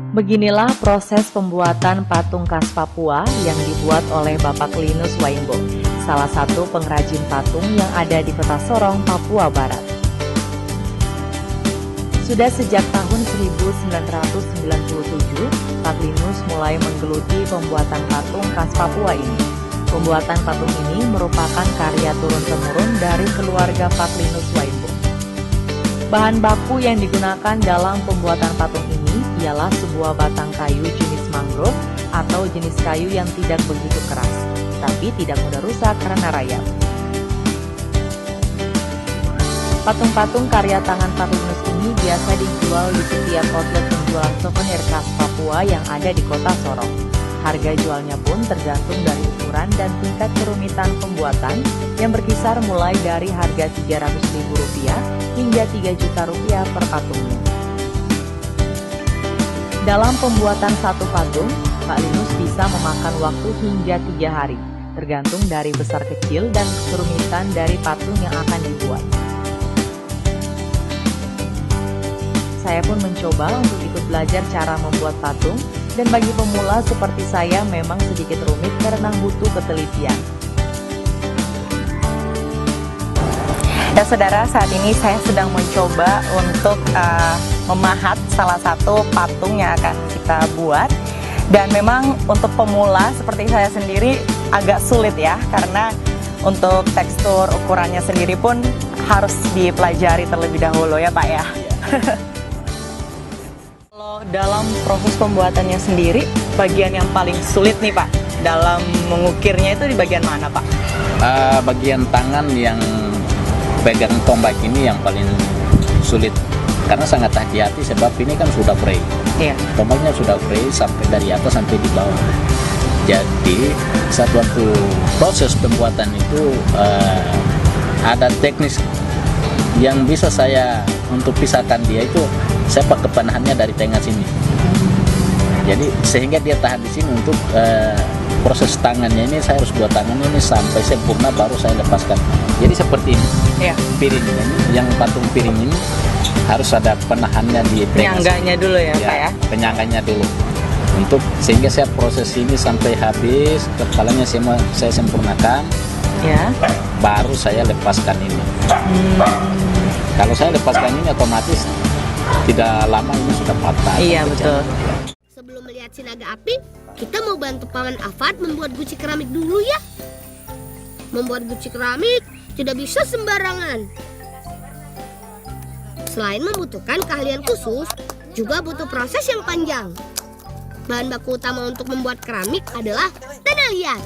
Beginilah proses pembuatan patung khas Papua yang dibuat oleh Bapak Linus Waimbo, salah satu pengrajin patung yang ada di Kota Sorong, Papua Barat. Sudah sejak tahun 1997, Pak Linus mulai menggeluti pembuatan patung khas Papua ini. Pembuatan patung ini merupakan karya turun-temurun dari keluarga Pak Linus Waimbo. Bahan baku yang digunakan dalam pembuatan patung ini ialah sebuah batang kayu jenis mangrove atau jenis kayu yang tidak begitu keras, tapi tidak mudah rusak karena rayap. Patung-patung karya tangan Pak Linus ini biasa dijual di setiap outlet penjualan souvenir khas Papua yang ada di Kota Sorong. Harga jualnya pun tergantung dari ukuran dan tingkat kerumitan pembuatan yang berkisar mulai dari harga Rp300.000 hingga Rp3 juta per patungnya. Dalam pembuatan satu patung, Pak Linus bisa memakan waktu hingga 3 hari, tergantung dari besar kecil dan kerumitan dari patung yang akan dibuat. Saya pun mencoba untuk ikut belajar cara membuat patung, dan bagi pemula seperti saya memang sedikit rumit karena butuh ketelitian. Ya saudara, saat ini saya sedang mencoba untuk memahat salah satu patung yang akan kita buat. Dan memang untuk pemula seperti saya sendiri agak sulit ya, karena untuk tekstur ukurannya sendiri pun harus dipelajari terlebih dahulu ya Pak ya. Kalau dalam proses pembuatannya sendiri, bagian yang paling sulit nih Pak, dalam mengukirnya itu di bagian mana Pak? Bagian tangan yang pegang tombak ini yang paling sulit, karena sangat hati-hati sebab ini kan sudah fray. Iya. Tombaknya sudah fray sampai dari atas sampai di bawah. Jadi saat waktu proses pembuatan itu ada teknis yang bisa saya untuk pisahkan dia itu, saya pakai penahannya dari tengah sini. Jadi sehingga dia tahan di sini untuk proses tangannya ini, saya harus buat tangannya ini sampai sempurna baru saya lepaskan. Jadi seperti ini. Iya. Piring ini, yang patung piring ini harus ada penahannya di tengah. Penyangganya dulu ya Pak ya. Penyangganya dulu. Untuk sehingga saya proses ini sampai habis, kepalanya saya sempurnakan. Ya. Baru saya lepaskan ini. Kalau saya lepaskan ini otomatis tidak lama ini sudah patah. Iya betul. Sebelum melihat si naga api, kita mau bantu Paman Afat membuat guci keramik dulu ya. Membuat guci keramik tidak bisa sembarangan. Selain membutuhkan keahlian khusus, juga butuh proses yang panjang. Bahan baku utama untuk membuat keramik adalah tanah liat.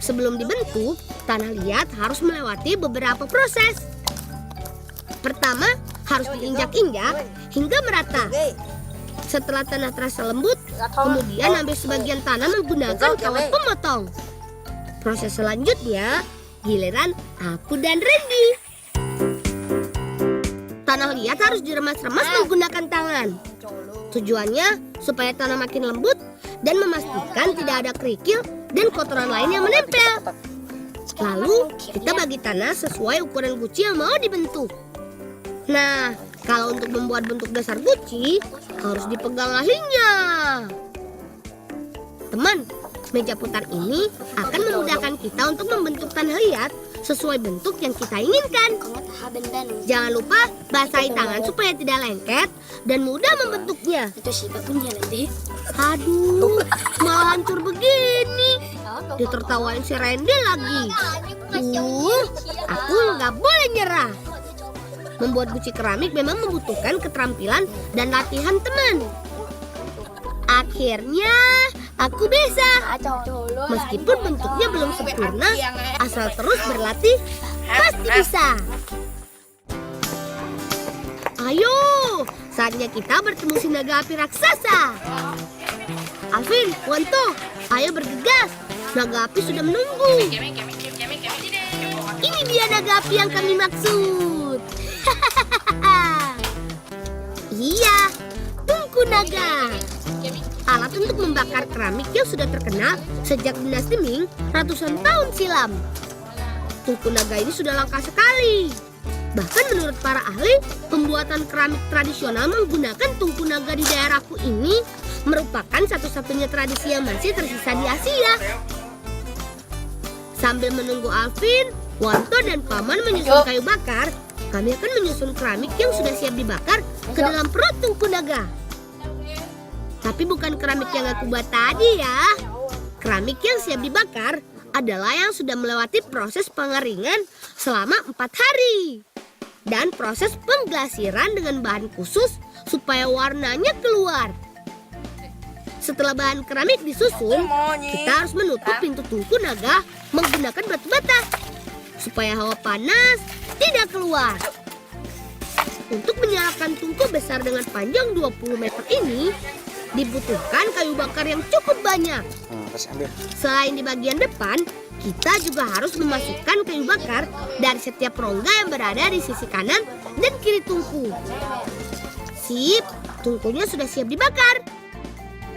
Sebelum dibentuk, tanah liat harus melewati beberapa proses. Pertama, harus diinjak-injak hingga merata. Setelah tanah terasa lembut, kemudian ambil sebagian tanah menggunakan kawat pemotong. Proses selanjutnya, giliran aku dan Randy. Tanah liat harus diremas-remas menggunakan tangan. Tujuannya supaya tanah makin lembut dan memastikan tidak ada kerikil dan kotoran lain yang menempel. Lalu kita bagi tanah sesuai ukuran guci yang mau dibentuk. Nah, kalau untuk membuat bentuk dasar guci harus dipegang ahlinya. Teman, meja putar ini akan memudahkan kita untuk membentuk tanah liat sesuai bentuk yang kita inginkan. Jangan lupa basahi tangan supaya tidak lengket dan mudah membentuknya. Aduh, malah hancur begini. Ditertawain si Randy lagi. Aku nggak boleh nyerah. Membuat guci keramik memang membutuhkan keterampilan dan latihan teman. Akhirnya aku bisa. Meskipun bentuknya belum sempurna, asal terus berlatih, pasti bisa. Ayo, saatnya kita bertemu si naga api raksasa. Alvin, Wanto, ayo bergegas. Naga api sudah menunggu. Ini dia naga api yang kami maksud. Iya, tungku naga. Alat untuk membakar keramik yang sudah terkenal sejak dinasti Ming ratusan tahun silam. Tungku naga ini sudah langka sekali. Bahkan menurut para ahli, pembuatan keramik tradisional menggunakan tungku naga di daerahku ini merupakan satu-satunya tradisi yang masih tersisa di Asia. Sambil menunggu Alvin, Wanto, dan Paman menyusun kayu bakar, kami akan menyusun keramik yang sudah siap dibakar ke dalam perut tungku naga. Tapi bukan keramik yang aku buat tadi ya. Keramik yang siap dibakar adalah yang sudah melewati proses pengeringan selama 4 hari. Dan proses pengglasiran dengan bahan khusus supaya warnanya keluar. Setelah bahan keramik disusun, kita harus menutup pintu tungku naga menggunakan batu bata supaya hawa panas tidak keluar. Untuk menyalakan tungku besar dengan panjang 20 meter ini, dibutuhkan kayu bakar yang cukup banyak. Selain di bagian depan, kita juga harus memasukkan kayu bakar dari setiap rongga yang berada di sisi kanan dan kiri tungku. Sip, tungkunya sudah siap dibakar.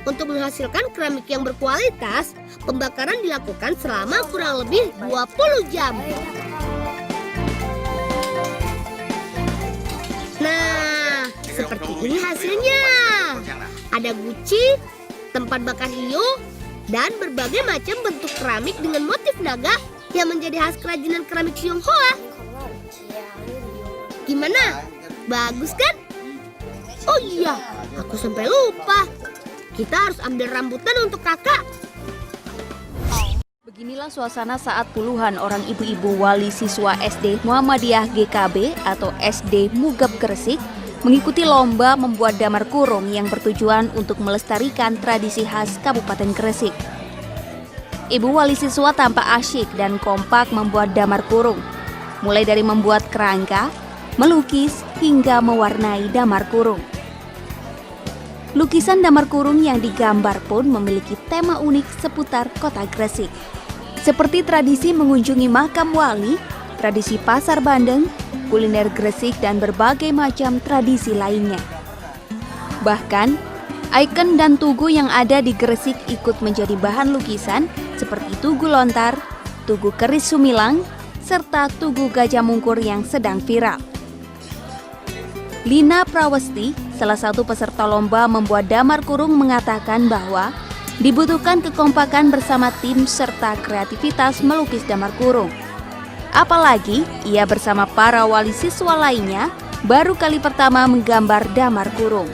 Untuk menghasilkan keramik yang berkualitas, pembakaran dilakukan selama kurang lebih 20 jam. Nah, seperti ini hasilnya. Ada guci, tempat bakar hiu, dan berbagai macam bentuk keramik dengan motif naga yang menjadi khas kerajinan keramik Tionghoa. Gimana? Bagus kan? Oh iya, aku sampai lupa. Kita harus ambil rambutan untuk kakak. Beginilah suasana saat puluhan orang ibu-ibu wali siswa SD Muhammadiyah GKB atau SD Mugab Gresik mengikuti lomba membuat damar kurung yang bertujuan untuk melestarikan tradisi khas Kabupaten Gresik. Ibu wali siswa tampak asyik dan kompak membuat damar kurung, mulai dari membuat kerangka, melukis, hingga mewarnai damar kurung. Lukisan damar kurung yang digambar pun memiliki tema unik seputar kota Gresik, seperti tradisi mengunjungi makam wali, tradisi pasar bandeng, kuliner Gresik, dan berbagai macam tradisi lainnya. Bahkan, ikon dan tugu yang ada di Gresik ikut menjadi bahan lukisan seperti Tugu Lontar, Tugu Keris Sumilang, serta Tugu Gajah Mungkur yang sedang viral. Lina Prawesti, salah satu peserta lomba membuat damar kurung, mengatakan bahwa dibutuhkan kekompakan bersama tim serta kreativitas melukis damar kurung. Apalagi ia bersama para wali siswa lainnya baru kali pertama menggambar damar kurung.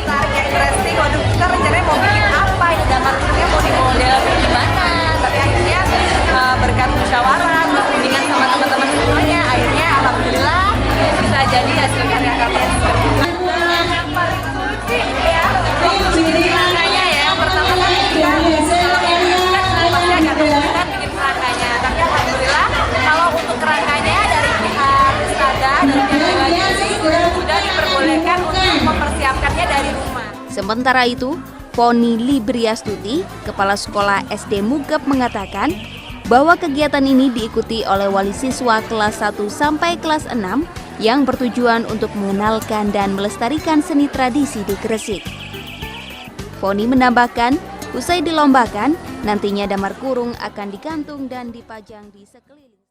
Target Gresik, waduh, kita rencananya mau bikin apa ini damar kurungnya, mau dimodel gimana? Tapi akhirnya berkat musyawarah, bimbingan sama teman-teman semuanya, akhirnya alhamdulillah bisa jadi hasil karya-karya seperti ini. Yang paling sulit sih ya, bikin kerangkanya ya. Pertama kali kita pasti agak kesulitan bikin kerangkanya. Tapi alhamdulillah kalau untuk kerangkanya dari pihak Istada, dari pihak sudah diperbolehkan untuk mempersiapkannya dari rumah. Sementara itu, Poni Libriastuti, Kepala Sekolah SD Mugab, mengatakan bahwa kegiatan ini diikuti oleh wali siswa kelas 1 sampai kelas 6 yang bertujuan untuk mengenalkan dan melestarikan seni tradisi di Gresik. Poni menambahkan, usai dilombakan, nantinya damar kurung akan digantung dan dipajang di sekeliling.